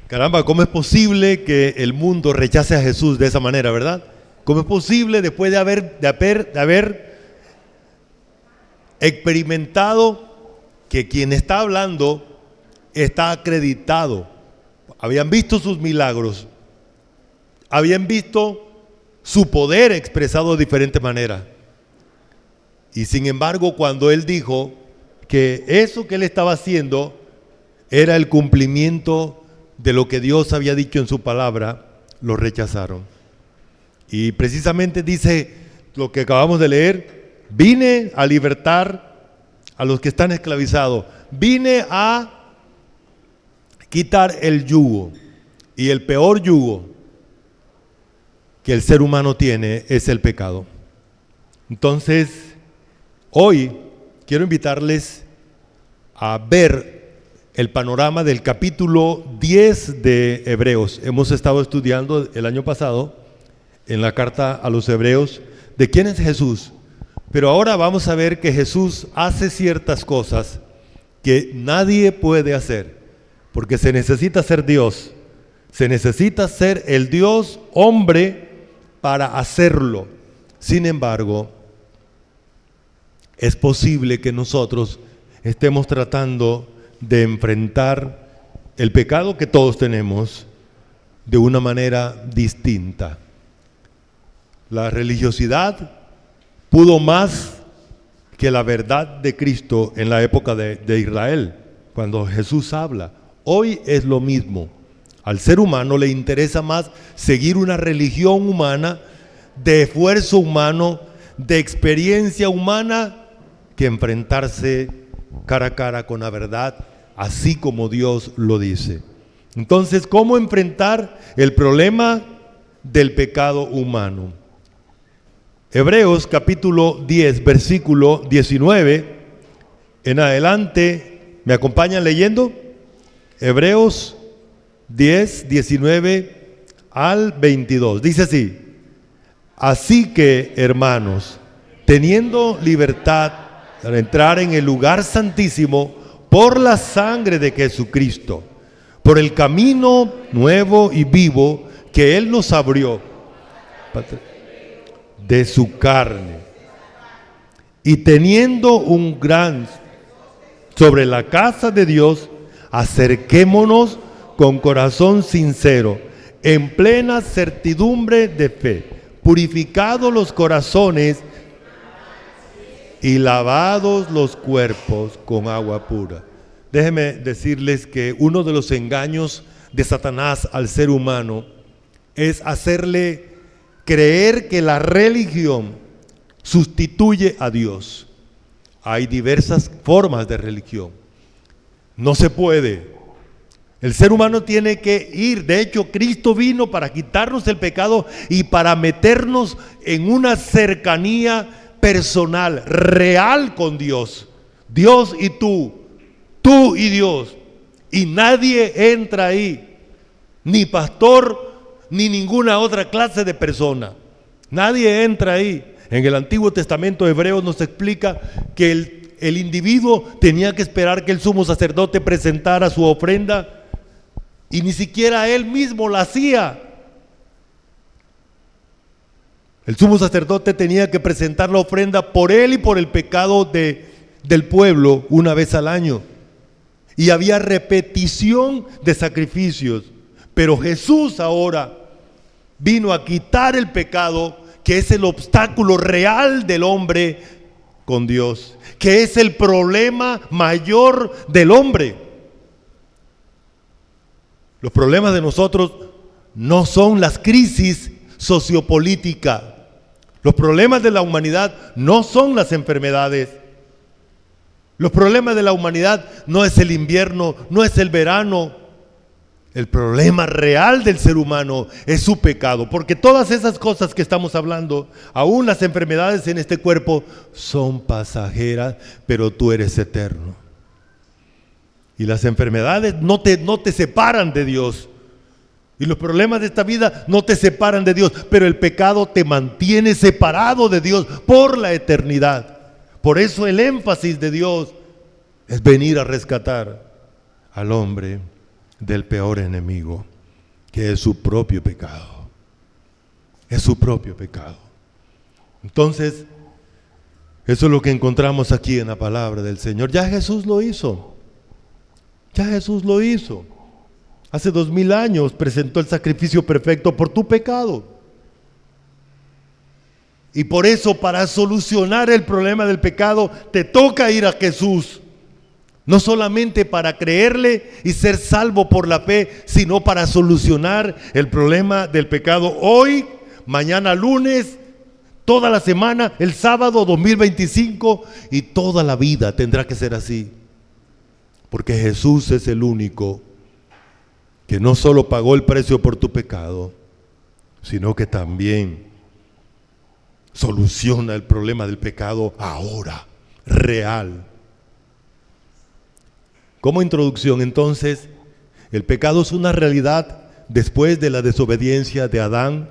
Caramba, ¿cómo es posible que el mundo rechace a Jesús de esa manera, verdad? ¿Cómo es posible después de haber experimentado que quien está hablando está acreditado? Habían visto sus milagros, habían visto su poder expresado de diferentes maneras. Y sin embargo, cuando él dijo que eso que él estaba haciendo era el cumplimiento de lo que Dios había dicho en su palabra, lo rechazaron. Y precisamente dice lo que acabamos de leer: vine a libertar a los que están esclavizados, vine a quitar el yugo. Y el peor yugo que el ser humano tiene es el pecado. Entonces, hoy quiero invitarles a ver el panorama del capítulo 10 de Hebreos. Hemos estado estudiando el año pasado en la carta a los Hebreos de quién es Jesús, pero ahora vamos a ver que Jesús hace ciertas cosas que nadie puede hacer, porque se necesita ser Dios, se necesita ser el Dios hombre para hacerlo. Sin embargo, es posible que nosotros estemos tratando de enfrentar el pecado que todos tenemos de una manera distinta. La religiosidad pudo más que la verdad de Cristo en la época de Israel, cuando Jesús habla. Hoy es lo mismo. Al ser humano le interesa más seguir una religión humana, de esfuerzo humano, de experiencia humana, que enfrentarse cara a cara con la verdad, así como Dios lo dice. Entonces, ¿cómo enfrentar el problema del pecado humano? Hebreos capítulo 10, versículo 19 en adelante, ¿me acompañan leyendo? Hebreos 10, 19 al 22, dice así: así que, hermanos, teniendo libertad para entrar en el lugar santísimo por la sangre de Jesucristo, por el camino nuevo y vivo que Él nos abrió de su carne, y teniendo un gran sobre la casa de Dios, acerquémonos con corazón sincero, en plena certidumbre de fe, purificados los corazones y lavados los cuerpos con agua pura. Déjenme decirles que uno de los engaños de Satanás al ser humano es hacerle creer que la religión sustituye a Dios. Hay diversas formas de religión. No se puede. El ser humano tiene que ir. De hecho, Cristo vino para quitarnos el pecado y para meternos en una cercanía personal, real con Dios. Dios y tú y Dios. Y nadie entra ahí, ni pastor, ni ninguna otra clase de persona. Nadie entra ahí. En el Antiguo Testamento hebreo nos explica que el individuo tenía que esperar que el sumo sacerdote presentara su ofrenda, y ni siquiera él mismo la hacía. El sumo sacerdote tenía que presentar la ofrenda por él y por el pecado del pueblo una vez al año. Y había repetición de sacrificios. Pero Jesús ahora vino a quitar el pecado, que es el obstáculo real del hombre con Dios, que es el problema mayor del hombre. Los problemas de nosotros no son las crisis sociopolíticas. Los problemas de la humanidad no son las enfermedades. Los problemas de la humanidad no es el invierno, no es el verano. El problema real del ser humano es su pecado, porque todas esas cosas que estamos hablando, aún las enfermedades en este cuerpo, son pasajeras, pero tú eres eterno. Y las enfermedades no te separan de Dios. Y los problemas de esta vida no te separan de Dios, pero el pecado te mantiene separado de Dios por la eternidad. Por eso el énfasis de Dios es venir a rescatar al hombre del peor enemigo, que es su propio pecado. Es su propio pecado. Entonces, eso es lo que encontramos aquí en la palabra del Señor. Ya Jesús lo hizo. Ya Jesús lo hizo. Hace 2000 años presentó el sacrificio perfecto por tu pecado. Y por eso, para solucionar el problema del pecado, te toca ir a Jesús. No solamente para creerle y ser salvo por la fe, sino para solucionar el problema del pecado hoy, mañana lunes, toda la semana, el sábado 2025 y toda la vida tendrá que ser así. Porque Jesús es el único que no solo pagó el precio por tu pecado, sino que también soluciona el problema del pecado ahora, real. Como introducción, entonces, el pecado es una realidad después de la desobediencia de Adán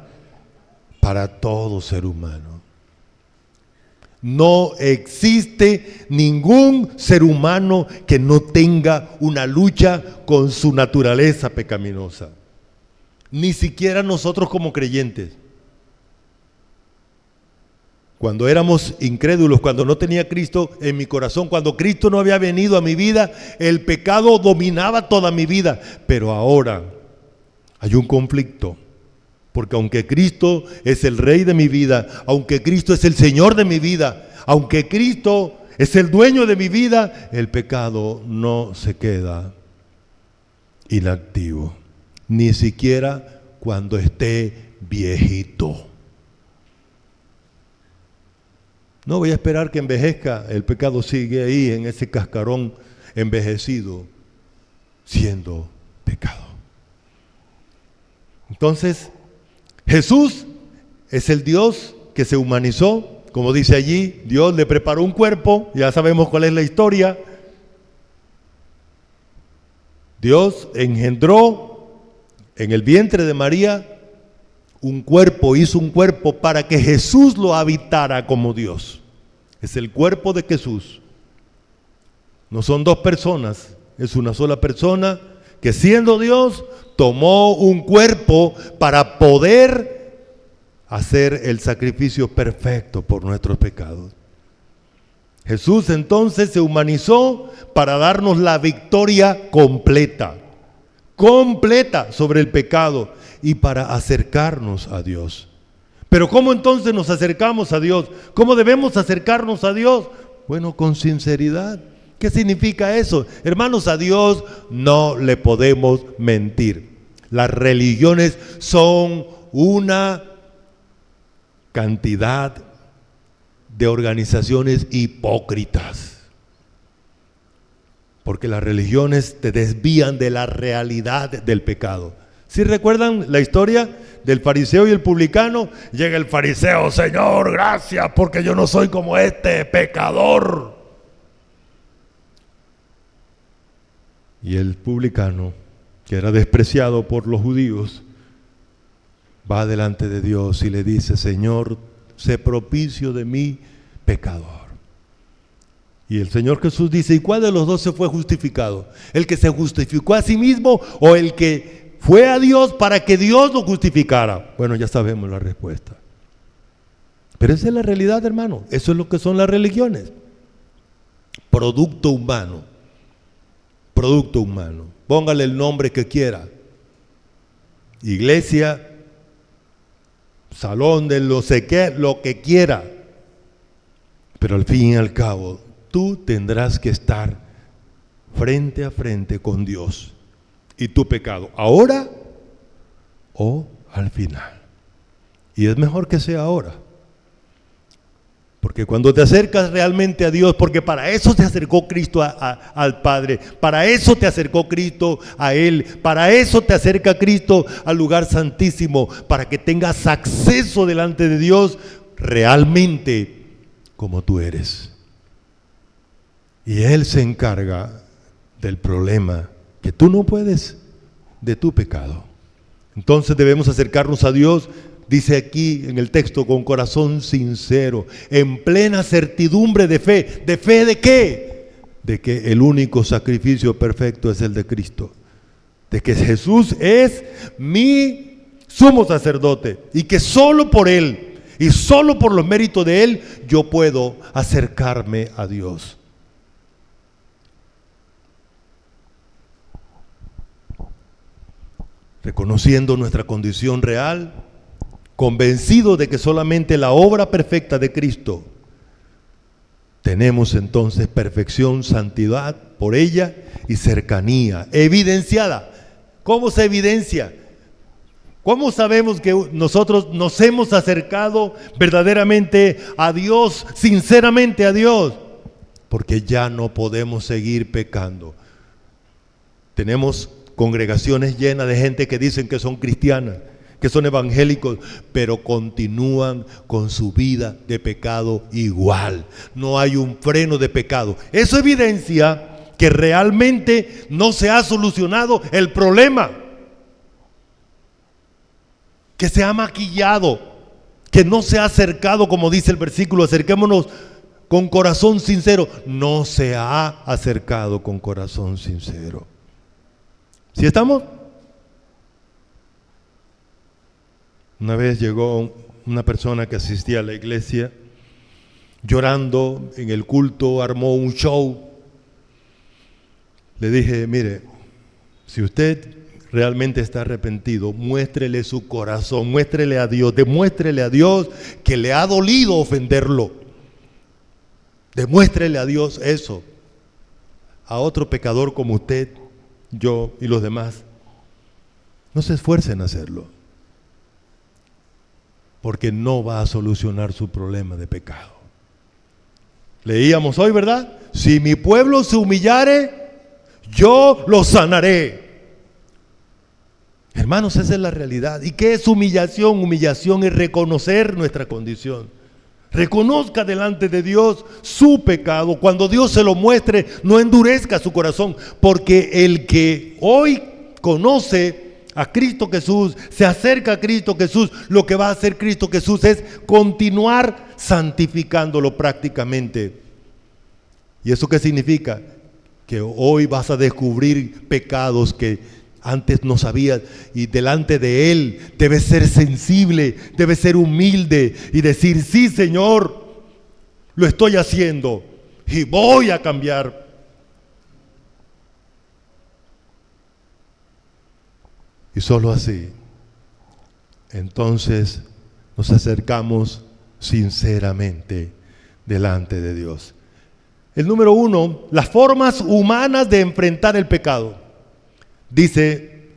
para todo ser humano. No existe ningún ser humano que no tenga una lucha con su naturaleza pecaminosa. Ni siquiera nosotros como creyentes. Cuando éramos incrédulos, cuando no tenía Cristo en mi corazón, cuando Cristo no había venido a mi vida, el pecado dominaba toda mi vida. Pero ahora hay un conflicto, porque aunque Cristo es el Rey de mi vida, aunque Cristo es el Señor de mi vida, aunque Cristo es el dueño de mi vida, el pecado no se queda inactivo, ni siquiera cuando esté viejito. No voy a esperar que envejezca, el pecado sigue ahí en ese cascarón envejecido, siendo pecado. Entonces, Jesús es el Dios que se humanizó, como dice allí, Dios le preparó un cuerpo, ya sabemos cuál es la historia. Dios engendró en el vientre de María un cuerpo, hizo un cuerpo para que Jesús lo habitara como Dios. Es el cuerpo de Jesús. No son dos personas, es una sola persona que siendo Dios tomó un cuerpo para poder hacer el sacrificio perfecto por nuestros pecados. Jesús entonces se humanizó para darnos la victoria completa sobre el pecado y para acercarnos a Dios. Pero ¿cómo entonces nos acercamos a Dios? ¿Cómo debemos acercarnos a Dios? Bueno, con sinceridad. ¿Qué significa eso? Hermanos, a Dios no le podemos mentir. Las religiones son una cantidad de organizaciones hipócritas. Porque las religiones te desvían de la realidad del pecado. ¿Sí recuerdan la historia del fariseo y el publicano? Llega el fariseo: Señor, gracias porque yo no soy como este pecador. Y el publicano, que era despreciado por los judíos, va delante de Dios y le dice: Señor, sé propicio de mí, pecador. Y el Señor Jesús dice: ¿y cuál de los dos se fue justificado? ¿El que se justificó a sí mismo o el que fue a Dios para que Dios lo justificara? Bueno, ya sabemos la respuesta. Pero esa es la realidad, hermano. Eso es lo que son las religiones. Producto humano. Producto humano. Póngale el nombre que quiera. Iglesia, salón de lo que quiera. Pero al fin y al cabo, tú tendrás que estar frente a frente con Dios y tu pecado, ahora o al final. Y es mejor que sea ahora. Porque cuando te acercas realmente a Dios, porque para eso te acercó Cristo al Padre, para eso te acercó Cristo a Él, para eso te acerca Cristo al lugar santísimo, para que tengas acceso delante de Dios realmente como tú eres. Y Él se encarga del problema que tú no puedes, de tu pecado. Entonces debemos acercarnos a Dios, dice aquí en el texto, con corazón sincero, en plena certidumbre de fe. ¿De fe de qué? De que el único sacrificio perfecto es el de Cristo. de que Jesús es mi sumo sacerdote y que solo por Él y solo por los méritos de Él yo puedo acercarme a Dios. Reconociendo nuestra condición real, convencido de que solamente la obra perfecta de Cristo, tenemos entonces perfección, santidad por ella y cercanía evidenciada. ¿Cómo se evidencia? ¿Cómo sabemos que nosotros nos hemos acercado verdaderamente a Dios, sinceramente a Dios? Porque ya no podemos seguir pecando. Tenemos congregaciones llenas de gente que dicen que son cristianas, que son evangélicos, pero continúan con su vida de pecado igual. No hay un freno de pecado. Eso evidencia que realmente no se ha solucionado el problema, que se ha maquillado, que no se ha acercado, como dice el versículo, acerquémonos con corazón sincero. No se ha acercado con corazón sincero. ¿Sí estamos? Una vez llegó una persona que asistía a la iglesia, llorando en el culto, armó un show. Le dije, mire, si usted realmente está arrepentido, muéstrele su corazón, muéstrele a Dios, demuéstrele a Dios que le ha dolido ofenderlo. Demuéstrele a Dios eso. A otro pecador como usted, yo y los demás, no se esfuercen en hacerlo, porque no va a solucionar su problema de pecado. Leíamos hoy, ¿verdad? Si mi pueblo se humillare, yo lo sanaré. Hermanos, esa es la realidad. ¿Y qué es humillación? Humillación es reconocer nuestra condición. Reconozca delante de Dios su pecado. Cuando Dios se lo muestre, no endurezca su corazón, porque el que hoy conoce a Cristo Jesús, se acerca a Cristo Jesús, lo que va a hacer Cristo Jesús es continuar santificándolo prácticamente. ¿Y eso qué significa? Que hoy vas a descubrir pecados que antes no sabías, y delante de Él debes ser sensible, debes ser humilde y decir, sí, Señor, lo estoy haciendo y voy a cambiar. Y solo así, entonces nos acercamos sinceramente delante de Dios. El número 1, las formas humanas de enfrentar el pecado. Dice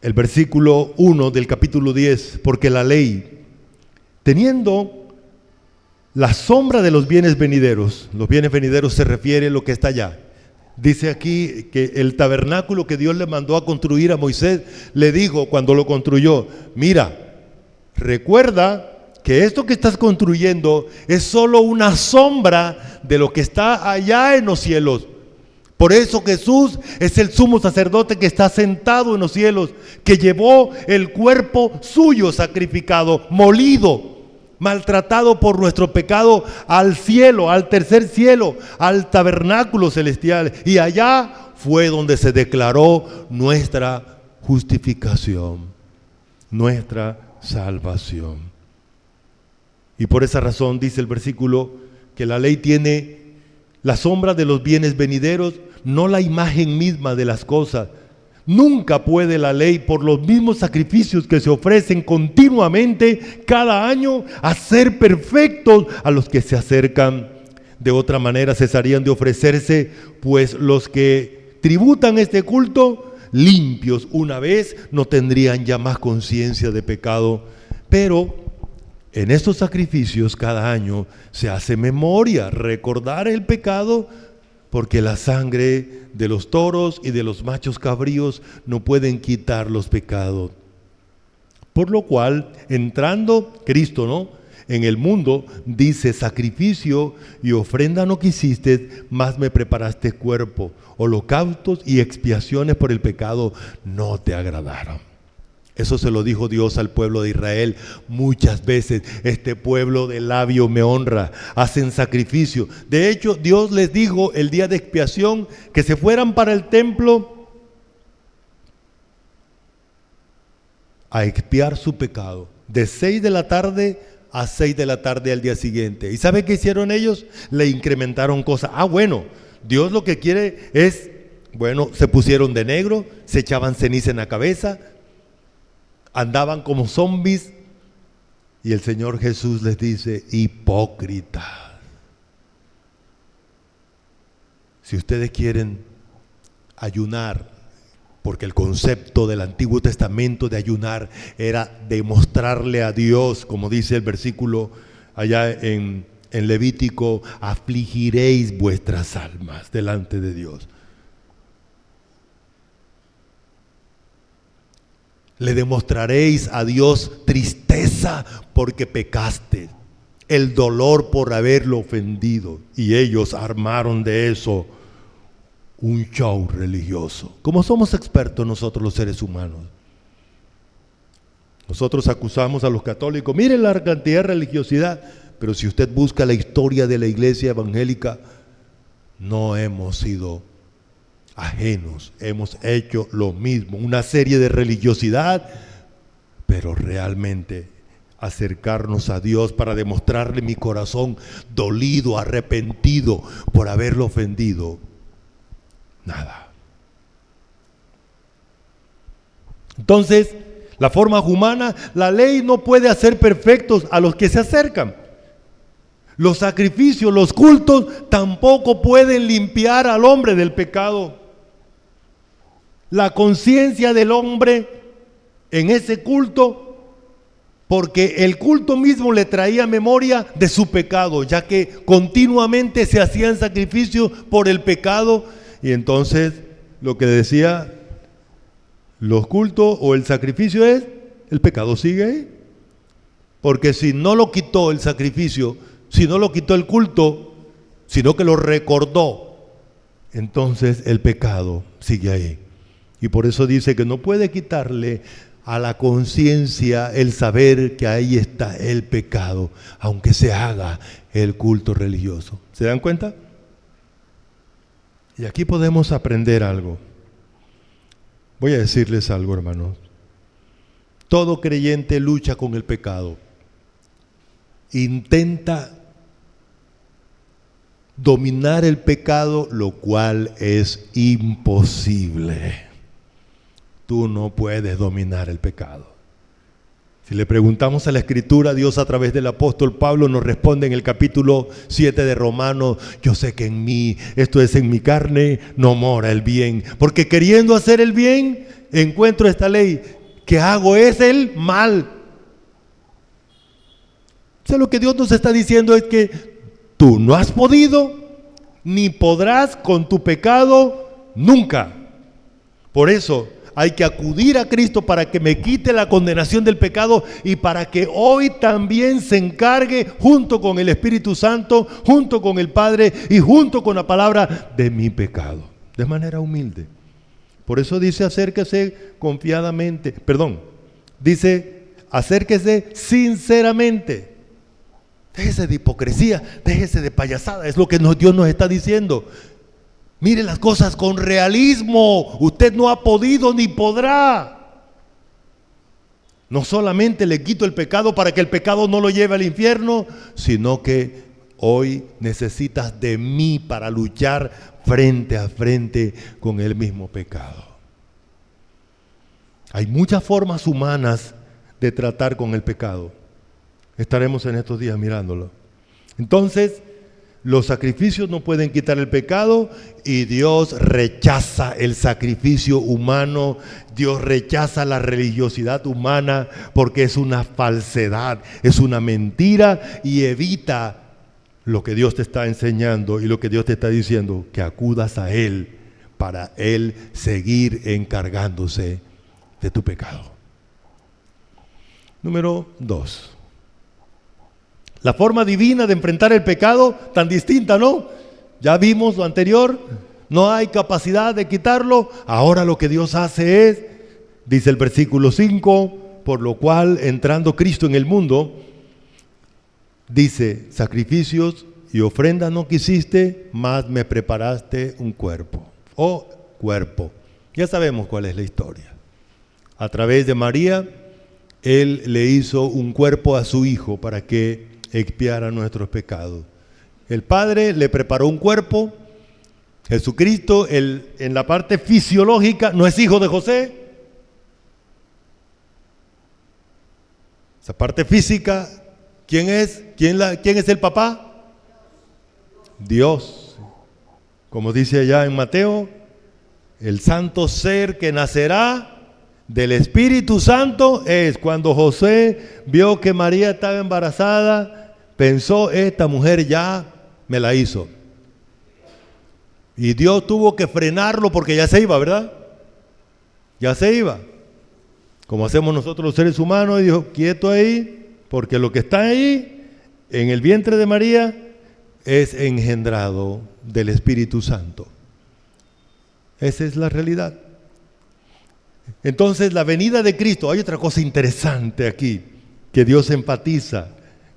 el versículo 1 del capítulo 10, porque la ley, teniendo la sombra de los bienes venideros se refiere a lo que está allá. Dice aquí que el tabernáculo que Dios le mandó a construir a Moisés, le dijo cuando lo construyó, mira, recuerda que esto que estás construyendo es solo una sombra de lo que está allá en los cielos. Por eso Jesús es el sumo sacerdote que está sentado en los cielos, que llevó el cuerpo suyo sacrificado, molido, maltratado por nuestro pecado al cielo, al tercer cielo, al tabernáculo celestial. Y allá fue donde se declaró nuestra justificación, nuestra salvación. Y por esa razón dice el versículo que la ley tiene la sombra de los bienes venideros, no la imagen misma de las cosas. Nunca puede la ley, por los mismos sacrificios que se ofrecen continuamente cada año, hacer perfectos a los que se acercan. De otra manera cesarían de ofrecerse, pues los que tributan este culto, limpios una vez, no tendrían ya más conciencia de pecado. Pero en estos sacrificios cada año se hace memoria, recordar el pecado, porque la sangre de los toros y de los machos cabríos no pueden quitar los pecados. Por lo cual, entrando Cristo, en el mundo, dice, sacrificio y ofrenda no quisiste, mas me preparaste cuerpo. Holocaustos y expiaciones por el pecado no te agradaron. Eso se lo dijo Dios al pueblo de Israel muchas veces. Este pueblo de labio me honra, hacen sacrificio. De hecho, Dios les dijo el día de expiación que se fueran para el templo a expiar su pecado, de 6 de la tarde a 6 de la tarde al día siguiente. ¿Y sabe qué hicieron ellos? Le incrementaron cosas. Bueno, Dios lo que quiere es, se pusieron de negro, se echaban ceniza en la cabeza, andaban como zombies, y el Señor Jesús les dice: hipócritas. Si ustedes quieren ayunar, porque el concepto del Antiguo Testamento de ayunar era demostrarle a Dios, como dice el versículo allá en Levítico: afligiréis vuestras almas delante de Dios. Le demostraréis a Dios tristeza porque pecaste, el dolor por haberlo ofendido. Y ellos armaron de eso un show religioso. Como somos expertos nosotros los seres humanos, nosotros acusamos a los católicos: miren la cantidad de religiosidad. Pero si usted busca la historia de la iglesia evangélica, no hemos sido ajenos, hemos hecho lo mismo, una serie de religiosidad, pero realmente acercarnos a Dios para demostrarle mi corazón dolido, arrepentido por haberlo ofendido, nada. Entonces, la forma humana, la ley no puede hacer perfectos a los que se acercan. Los sacrificios, los cultos tampoco pueden limpiar al hombre del pecado. La conciencia del hombre en ese culto, porque el culto mismo le traía memoria de su pecado, ya que continuamente se hacían sacrificios por el pecado. Y entonces lo que decía los cultos o el sacrificio es: el pecado sigue ahí. Porque si no lo quitó el sacrificio, si no lo quitó el culto, sino que lo recordó, entonces el pecado sigue ahí. Y por eso dice que no puede quitarle a la conciencia el saber que ahí está el pecado, aunque se haga el culto religioso. ¿Se dan cuenta? Y aquí podemos aprender algo. Voy a decirles algo, hermanos. Todo creyente lucha con el pecado. Intenta dominar el pecado, lo cual es imposible. Tú no puedes dominar el pecado. Si le preguntamos a la Escritura, Dios a través del apóstol Pablo nos responde en el capítulo 7 de Romanos: yo sé que en mí, esto es en mi carne, no mora el bien, porque queriendo hacer el bien, encuentro esta ley, que hago es el mal. O sea, lo que Dios nos está diciendo es que tú no has podido, ni podrás con tu pecado nunca. Por eso hay que acudir a Cristo para que me quite la condenación del pecado y para que hoy también se encargue, junto con el Espíritu Santo, junto con el Padre y junto con la palabra, de mi pecado, de manera humilde. Por eso dice: acérquese confiadamente, dice: acérquese sinceramente. Déjese de hipocresía, déjese de payasada, es lo que Dios nos está diciendo. Mire las cosas con realismo. Usted no ha podido ni podrá. No solamente le quito el pecado para que el pecado no lo lleve al infierno, sino que hoy necesitas de mí para luchar frente a frente con el mismo pecado. Hay muchas formas humanas de tratar con el pecado. Estaremos en estos días mirándolo. Entonces, los sacrificios no pueden quitar el pecado y Dios rechaza el sacrificio humano. Dios rechaza la religiosidad humana porque es una falsedad, es una mentira y evita lo que Dios te está enseñando y lo que Dios te está diciendo, que acudas a Él para Él seguir encargándose de tu pecado. Número 2. La forma divina de enfrentar el pecado, tan distinta, ¿no? Ya vimos lo anterior, no hay capacidad de quitarlo. Ahora lo que Dios hace es, dice el versículo 5, por lo cual entrando Cristo en el mundo, dice: sacrificios y ofrendas no quisiste, mas me preparaste un cuerpo. Cuerpo. Ya sabemos cuál es la historia. A través de María, Él le hizo un cuerpo a su Hijo para que expiara nuestros pecados. El Padre le preparó un cuerpo. Jesucristo, en la parte fisiológica, no es hijo de José. Esa parte física, ¿quién es? ¿Quién es el papá? Dios. Como dice allá en Mateo, el santo ser que nacerá del Espíritu Santo es. Cuando José vio que María estaba embarazada, pensó, esta mujer ya me la hizo. Y Dios tuvo que frenarlo porque ya se iba, ¿verdad? Ya se iba. Como hacemos nosotros los seres humanos, y dijo, quieto ahí, porque lo que está ahí, en el vientre de María, es engendrado del Espíritu Santo. Esa es la realidad. Entonces, la venida de Cristo, hay otra cosa interesante aquí, que Dios enfatiza.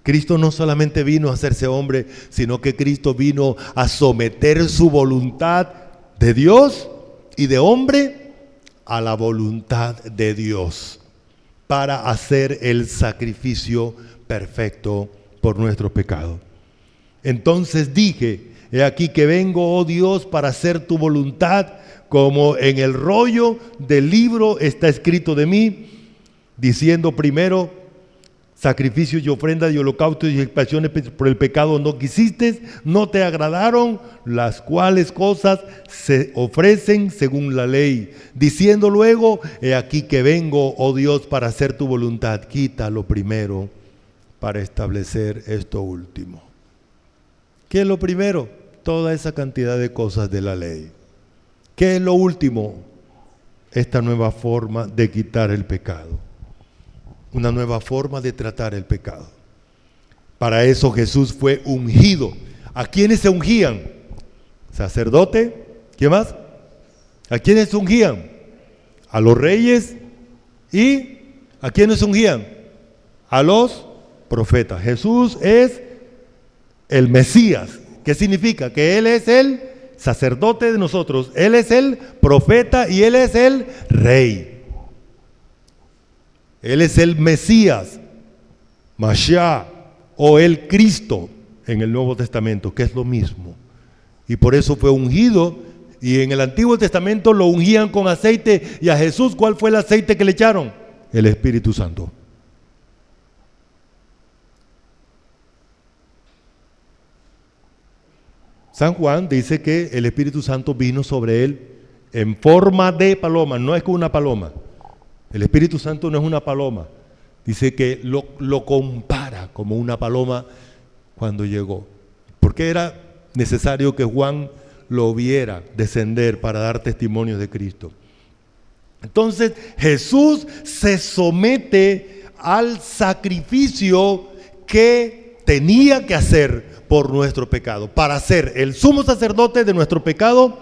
Cristo no solamente vino a hacerse hombre, sino que Cristo vino a someter su voluntad de Dios y de hombre a la voluntad de Dios para hacer el sacrificio perfecto por nuestro pecado. Entonces dije, he aquí que vengo, oh Dios, para hacer tu voluntad, como en el rollo del libro está escrito de mí, diciendo primero, sacrificios y ofrendas y holocaustos y expiaciones por el pecado no quisiste, no te agradaron, las cuales cosas se ofrecen según la ley. Diciendo luego, he aquí que vengo, oh Dios, para hacer tu voluntad. Quita lo primero para establecer esto último. ¿Qué es lo primero? Toda esa cantidad de cosas de la ley. ¿Qué es lo último? Esta nueva forma de quitar el pecado. Una nueva forma de tratar el pecado. Para eso Jesús fue ungido. ¿A quiénes se ungían? Sacerdote. ¿Qué más? ¿A quiénes se ungían? A los reyes. ¿Y a quiénes se ungían? A los profetas. Jesús es el Mesías. ¿Qué significa? Que Él es el sacerdote de nosotros. Él es el profeta y Él es el rey. Él es el Mesías, Mashiach, o el Cristo en el Nuevo Testamento, que es lo mismo. Y por eso fue ungido. Y en el Antiguo Testamento lo ungían con aceite. Y a Jesús, ¿cuál fue el aceite que le echaron? El Espíritu Santo. San Juan dice que el Espíritu Santo vino sobre él en forma de paloma, no es como una paloma. El Espíritu Santo no es una paloma. Dice que lo compara como una paloma cuando llegó. Porque era necesario que Juan lo viera descender para dar testimonio de Cristo. Entonces Jesús se somete al sacrificio que tenía que hacer por nuestro pecado, para ser el sumo sacerdote de nuestro pecado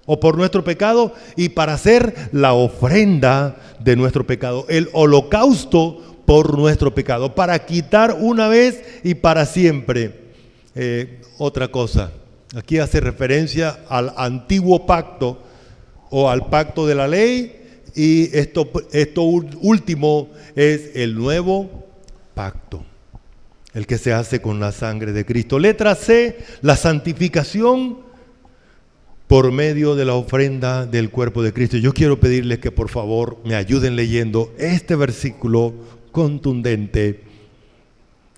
o por nuestro pecado y para ser la ofrenda de nuestro pecado, el holocausto por nuestro pecado, para quitar una vez y para siempre. Otra cosa, aquí hace referencia al antiguo pacto o al pacto de la ley, y esto último es el nuevo pacto, el que se hace con la sangre de Cristo. Letra C, la santificación por medio de la ofrenda del cuerpo de Cristo. Yo quiero pedirles que por favor me ayuden leyendo este versículo contundente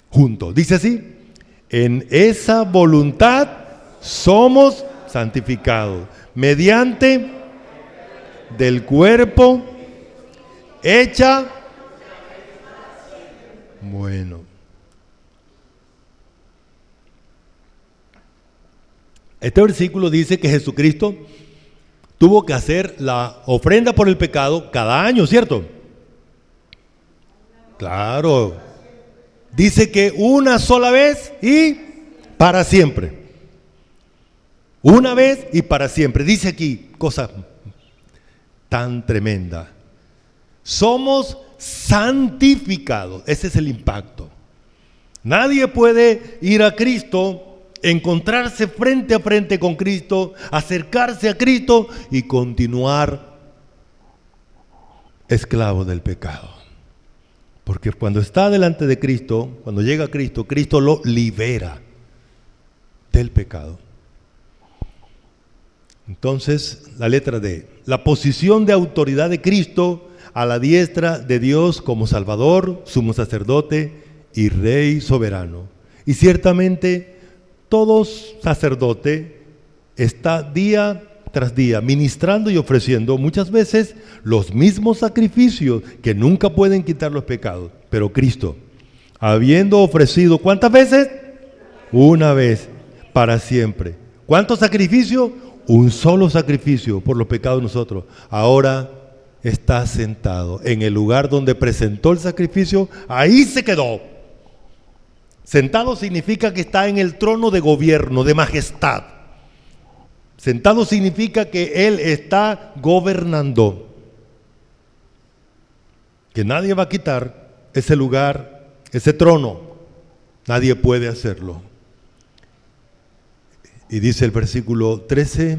juntos. Dice así: en esa voluntad somos santificados mediante del cuerpo hecha. Bueno. Este versículo dice que Jesucristo tuvo que hacer la ofrenda por el pecado cada año, ¿cierto? Claro. Dice que una sola vez y para siempre. Una vez y para siempre. Dice aquí, cosa tan tremenda. Somos santificados. Ese es el impacto. Nadie puede ir a Cristo, encontrarse frente a frente con Cristo, acercarse a Cristo y continuar esclavo del pecado. que cuando está delante de Cristo, cuando llega a Cristo, Cristo lo libera del pecado. Entonces, la letra D, la posición de autoridad de Cristo a la diestra de Dios como Salvador, sumo sacerdote y Rey soberano. Y ciertamente, todo sacerdote está día tras día ministrando y ofreciendo muchas veces los mismos sacrificios que nunca pueden quitar los pecados. Pero Cristo, habiendo ofrecido, ¿cuántas veces? Una vez, para siempre. ¿Cuántos sacrificios? Un solo sacrificio por los pecados de nosotros. Ahora está sentado en el lugar donde presentó el sacrificio, ahí se quedó. Sentado significa que está en el trono de gobierno, de majestad. Sentado significa que Él está gobernando. Que nadie va a quitar ese lugar, ese trono. Nadie puede hacerlo. Y dice el versículo 13,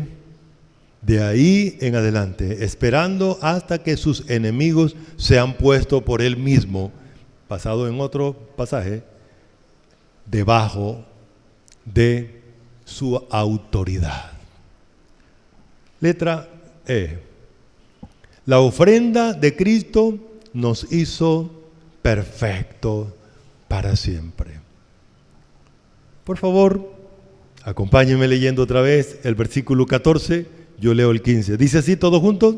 de ahí en adelante, esperando hasta que sus enemigos sean puestos por Él mismo, basado en otro pasaje, debajo de su autoridad. Letra E. La ofrenda de Cristo nos hizo perfectos para siempre. Por favor, acompáñenme leyendo otra vez el versículo 14, yo leo el 15. Dice así todos juntos,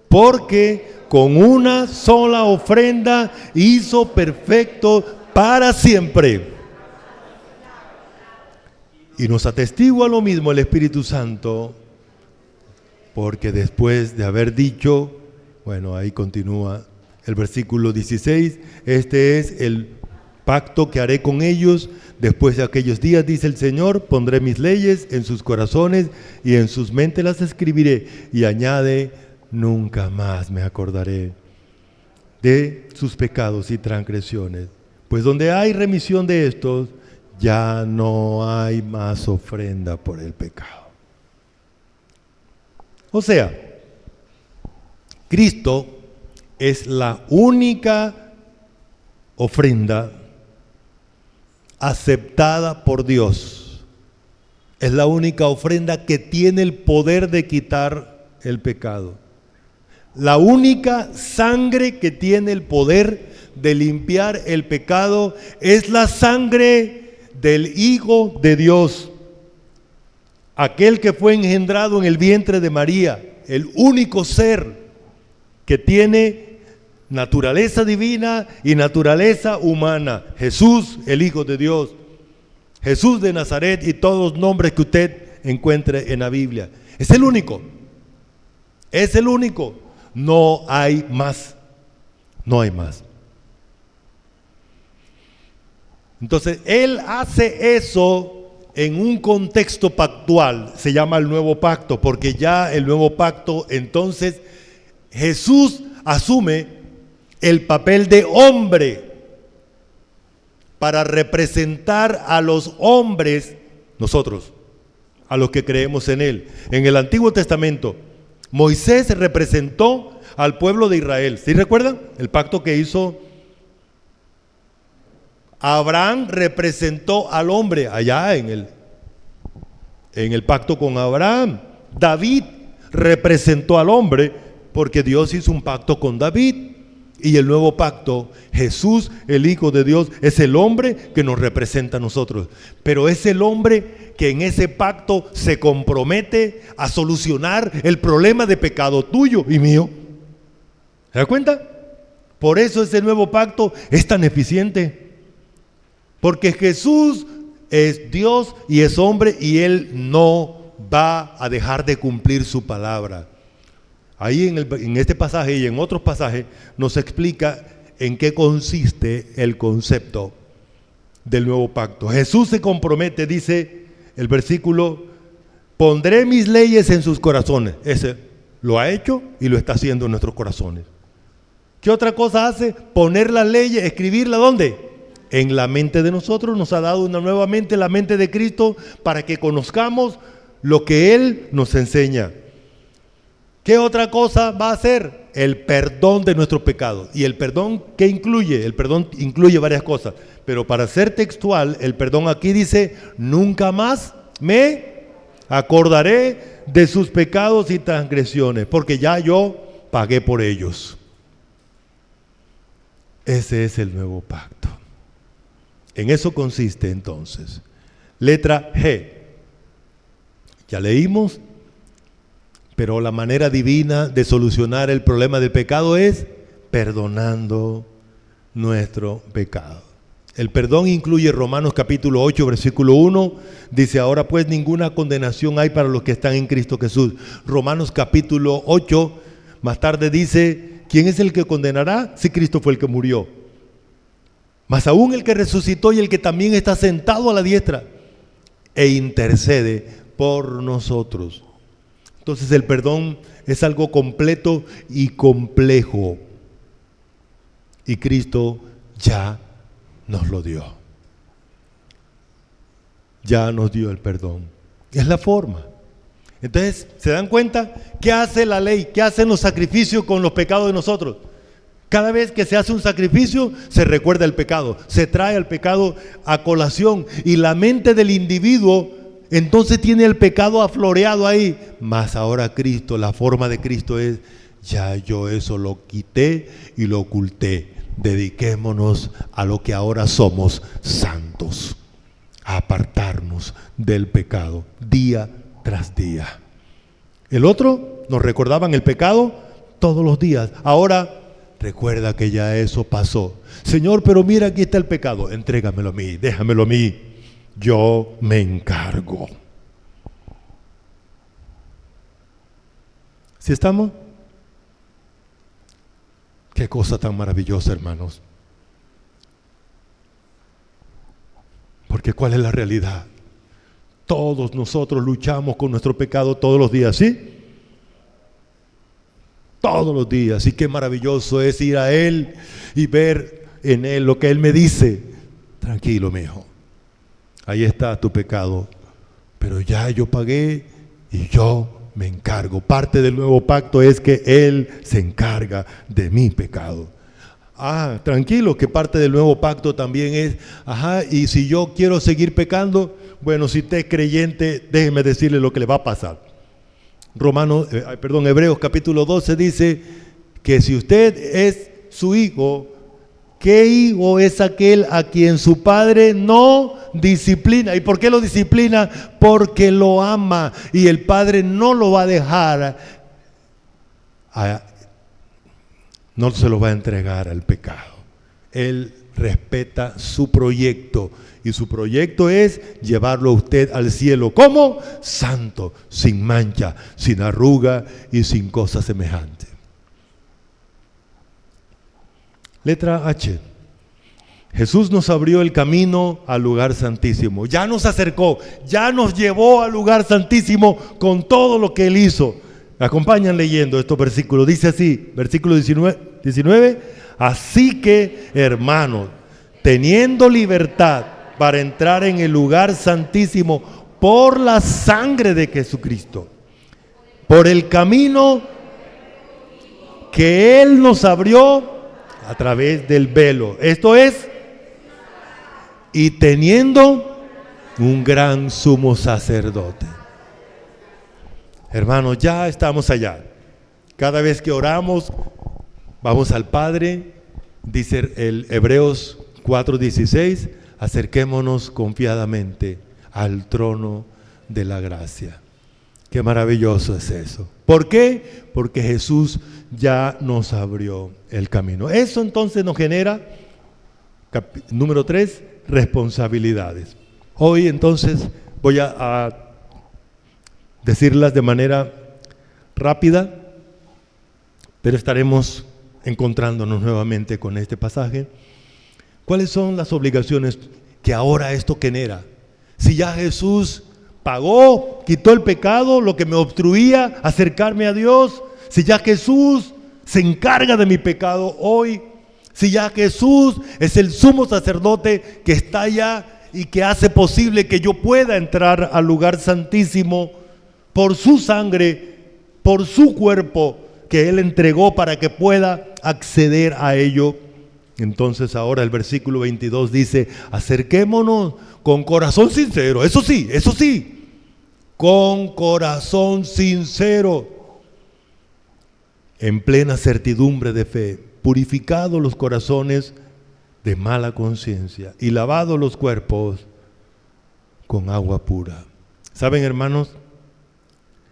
porque con una sola ofrenda hizo perfecto para siempre. Y nos atestigua lo mismo el Espíritu Santo, porque después de haber dicho, bueno, ahí continúa el versículo 16, este es el pacto que haré con ellos después de aquellos días, dice el Señor, pondré mis leyes en sus corazones y en sus mentes las escribiré. Y añade, nunca más me acordaré de sus pecados y transgresiones. Pues donde hay remisión de estos, ya no hay más ofrenda por el pecado. O sea, Cristo es la única ofrenda aceptada por Dios. Es la única ofrenda que tiene el poder de quitar el pecado. La única sangre que tiene el poder de limpiar el pecado es la sangre del Hijo de Dios, aquel que fue engendrado en el vientre de María, el único ser que tiene naturaleza divina y naturaleza humana. Jesús, el Hijo de Dios, Jesús de Nazaret y todos los nombres que usted encuentre en la Biblia. Es el único. Es el único. No hay más. No hay más. Entonces, Él hace eso en un contexto pactual. Se llama el nuevo pacto, porque ya el nuevo pacto, entonces, Jesús asume el papel de hombre para representar a los hombres, nosotros, a los que creemos en Él. En el Antiguo Testamento, Moisés representó al pueblo de Israel. ¿Sí recuerdan? El pacto que hizo. Abraham representó al hombre allá en el pacto con Abraham. David representó al hombre porque Dios hizo un pacto con David. Y el nuevo pacto, Jesús, el Hijo de Dios, es el hombre que nos representa a nosotros. Pero es el hombre que en ese pacto se compromete a solucionar el problema de pecado tuyo y mío. ¿Se da cuenta? Por eso ese nuevo pacto es tan eficiente. Porque Jesús es Dios y es hombre y Él no va a dejar de cumplir su palabra. Ahí en este pasaje y en otros pasajes nos explica en qué consiste el concepto del nuevo pacto. Jesús se compromete, dice el versículo, pondré mis leyes en sus corazones. Ese lo ha hecho y lo está haciendo en nuestros corazones. ¿Qué otra cosa hace? Poner las leyes, escribirla ¿dónde? En la mente de nosotros. Nos ha dado una nueva mente, la mente de Cristo, para que conozcamos lo que Él nos enseña. ¿Qué otra cosa va a hacer? el perdón de nuestros pecados. ¿Y el perdón qué incluye? El perdón incluye varias cosas, pero para ser textual, el perdón aquí dice: nunca más me acordaré de sus pecados y transgresiones, porque ya yo pagué por ellos. Ese es el nuevo pacto. En eso consiste entonces. Letra G. Ya leímos, pero la manera divina de solucionar el problema del pecado es perdonando nuestro pecado. El perdón incluye Romanos capítulo 8, versículo 1, dice: ahora pues ninguna condenación hay para los que están en Cristo Jesús. Romanos capítulo 8, más tarde dice: ¿quién es el que condenará si Cristo fue el que murió? Mas aún el que resucitó y el que también está sentado a la diestra e intercede por nosotros. Entonces el perdón es algo completo y complejo, y Cristo ya nos lo dio. Ya nos dio el perdón. Es la forma. Entonces, ¿se dan cuenta? ¿Qué hace la ley? ¿Qué hacen los sacrificios con los pecados de nosotros? Cada vez que se hace un sacrificio, se recuerda el pecado, se trae el pecado a colación, y la mente del individuo entonces tiene el pecado afloreado ahí. Mas ahora Cristo, la forma de Cristo es: ya yo eso lo quité y lo oculté. Dediquémonos a lo que ahora somos, santos, a apartarnos del pecado día tras día. El otro, nos recordaban el pecado todos los días. Ahora recuerda que ya eso pasó. Señor, pero mira, aquí está el pecado. Entrégamelo a mí, déjamelo a mí. Yo me encargo. ¿Sí estamos? Qué cosa tan maravillosa, hermanos. Porque ¿cuál es la realidad? Todos nosotros luchamos con nuestro pecado todos los días, ¿sí? Todos los días. Y qué maravilloso es ir a Él y ver en Él lo que Él me dice. Tranquilo, mi hijo. Ahí está tu pecado. Pero ya yo pagué y yo me encargo. Parte del nuevo pacto es que Él se encarga de mi pecado. Tranquilo, que parte del nuevo pacto también es: y si yo quiero seguir pecando, bueno, si usted es creyente, déjeme decirle lo que le va a pasar. Hebreos capítulo 12 dice que si usted es su hijo, ¿qué hijo es aquel a quien su padre no disciplina? ¿Y por qué lo disciplina? Porque lo ama, y el padre no lo va a dejar, no se lo va a entregar al pecado. Él respeta su proyecto, y su proyecto es llevarlo a usted al cielo como santo, sin mancha, sin arruga y sin cosa semejante. Letra H. Jesús nos abrió el camino al lugar santísimo. Ya nos acercó, ya nos llevó al lugar santísimo con todo lo que Él hizo. Me acompañan leyendo estos versículos. Dice así, versículo 19. Así que, hermanos, teniendo libertad para entrar en el lugar santísimo por la sangre de Jesucristo, por el camino que Él nos abrió a través del velo. Esto es, y teniendo un gran sumo sacerdote. Hermanos, ya estamos allá. Cada vez que oramos, vamos al Padre. Dice el Hebreos 4:16, acerquémonos confiadamente al trono de la gracia. Qué maravilloso es eso. ¿Por qué? Porque Jesús ya nos abrió el camino. Eso entonces nos genera, número 3, responsabilidades. Hoy entonces voy a decirlas de manera rápida, pero estaremos encontrándonos nuevamente con este pasaje. ¿Cuáles son las obligaciones que ahora esto genera? Si ya Jesús pagó, quitó el pecado, lo que me obstruía acercarme a Dios, si ya Jesús se encarga de mi pecado hoy, si ya Jesús es el sumo sacerdote que está allá y que hace posible que yo pueda entrar al lugar santísimo por su sangre, por su cuerpo, que Él entregó para que pueda acceder a ello. Entonces ahora el versículo 22 dice, acerquémonos con corazón sincero, eso sí, con corazón sincero, en plena certidumbre de fe, purificados los corazones de mala conciencia y lavados los cuerpos con agua pura. ¿Saben, hermanos?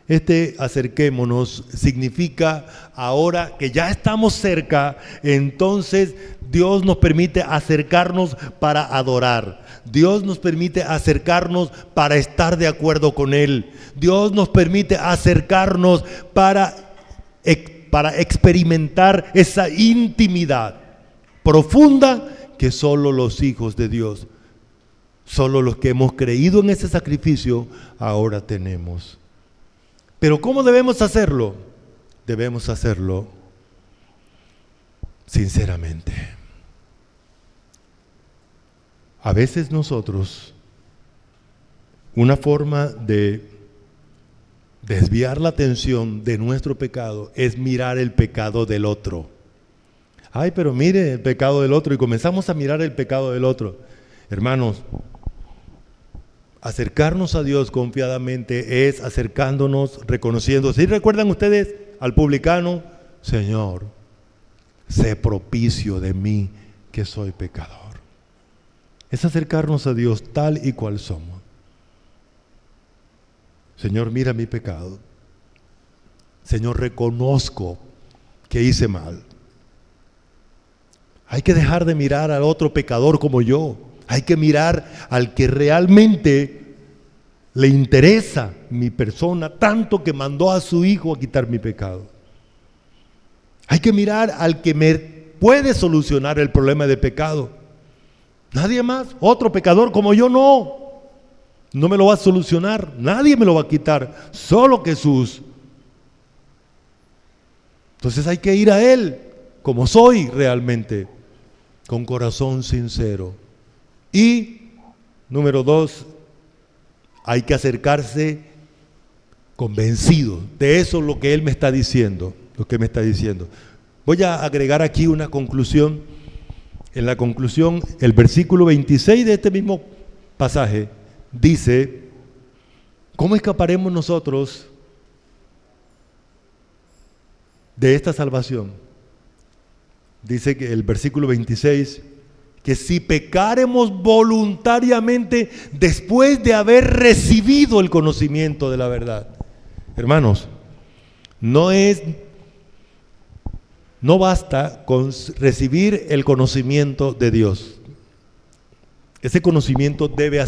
Este acerquémonos significa ahora que ya estamos cerca, entonces Dios nos permite acercarnos para adorar. Dios nos permite acercarnos para estar de acuerdo con Él. Dios nos permite acercarnos para experimentar esa intimidad profunda que solo los hijos de Dios, solo los que hemos creído en ese sacrificio, ahora tenemos. Pero ¿cómo debemos hacerlo? Debemos hacerlo sinceramente. A veces nosotros, una forma de desviar la atención de nuestro pecado es mirar el pecado del otro. Ay, pero mire el pecado del otro, y comenzamos a mirar el pecado del otro. Hermanos, acercarnos a Dios confiadamente es acercándonos, reconociendo. ¿Sí recuerdan ustedes al publicano? Señor, sé propicio de mí que soy pecador. Es acercarnos a Dios tal y cual somos. Señor, mira mi pecado. Señor, reconozco que hice mal. Hay que dejar de mirar al otro pecador como yo. Hay que mirar al que realmente le interesa mi persona, tanto que mandó a su hijo a quitar mi pecado. Hay que mirar al que me puede solucionar el problema de pecado. Nadie más, otro pecador como yo no me lo va a solucionar, nadie me lo va a quitar, solo Jesús. Entonces hay que ir a Él como soy realmente, con corazón sincero. Y número 2, hay que acercarse convencido de eso, lo que Él me está diciendo, Voy a agregar aquí una conclusión. En la conclusión, el versículo 26 de este mismo pasaje dice, ¿cómo escaparemos nosotros de esta salvación? Dice que el versículo 26, que si pecaremos voluntariamente después de haber recibido el conocimiento de la verdad. Hermanos, no basta con recibir el conocimiento de Dios. Ese conocimiento debe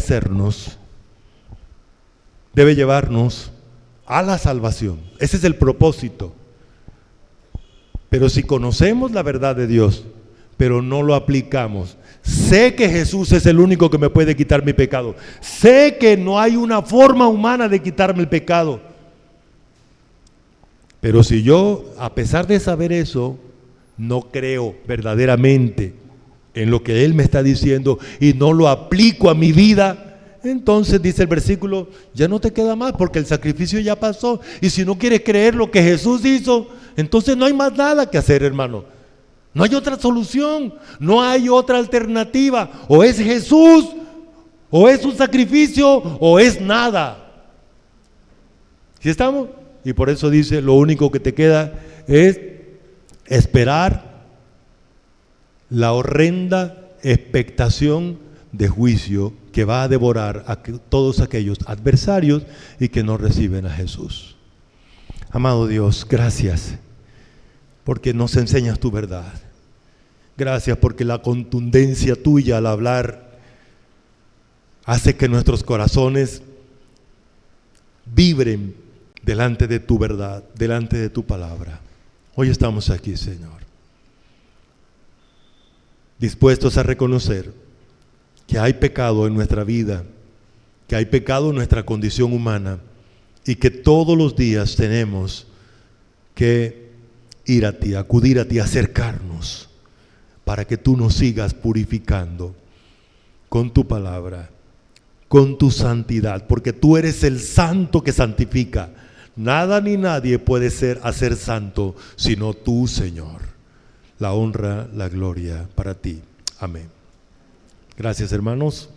llevarnos a la salvación. Ese es el propósito. Pero si conocemos la verdad de Dios, pero no lo aplicamos, sé que Jesús es el único que me puede quitar mi pecado, sé que no hay una forma humana de quitarme el pecado, pero si yo, a pesar de saber eso, no creo verdaderamente en lo que Él me está diciendo y no lo aplico a mi vida, entonces dice el versículo, ya no te queda más porque el sacrificio ya pasó. Y si no quieres creer lo que Jesús hizo, entonces no hay más nada que hacer, hermano. No hay otra solución, no hay otra alternativa. O es Jesús, o es un sacrificio, o es nada. ¿Sí estamos? Y por eso dice, lo único que te queda es esperar la horrenda expectación de juicio que va a devorar a todos aquellos adversarios y que no reciben a Jesús. Amado Dios, gracias porque nos enseñas tu verdad. Gracias porque la contundencia tuya al hablar hace que nuestros corazones vibren delante de tu verdad, delante de tu palabra. Hoy estamos aquí, Señor, dispuestos a reconocer que hay pecado en nuestra vida, que hay pecado en nuestra condición humana y que todos los días tenemos que ir a ti, acudir a ti, acercarnos para que tú nos sigas purificando con tu palabra, con tu santidad, porque tú eres el santo que santifica. Nada ni nadie puede hacer santo sino tú, Señor. La honra, la gloria para ti. Amén. Gracias, hermanos.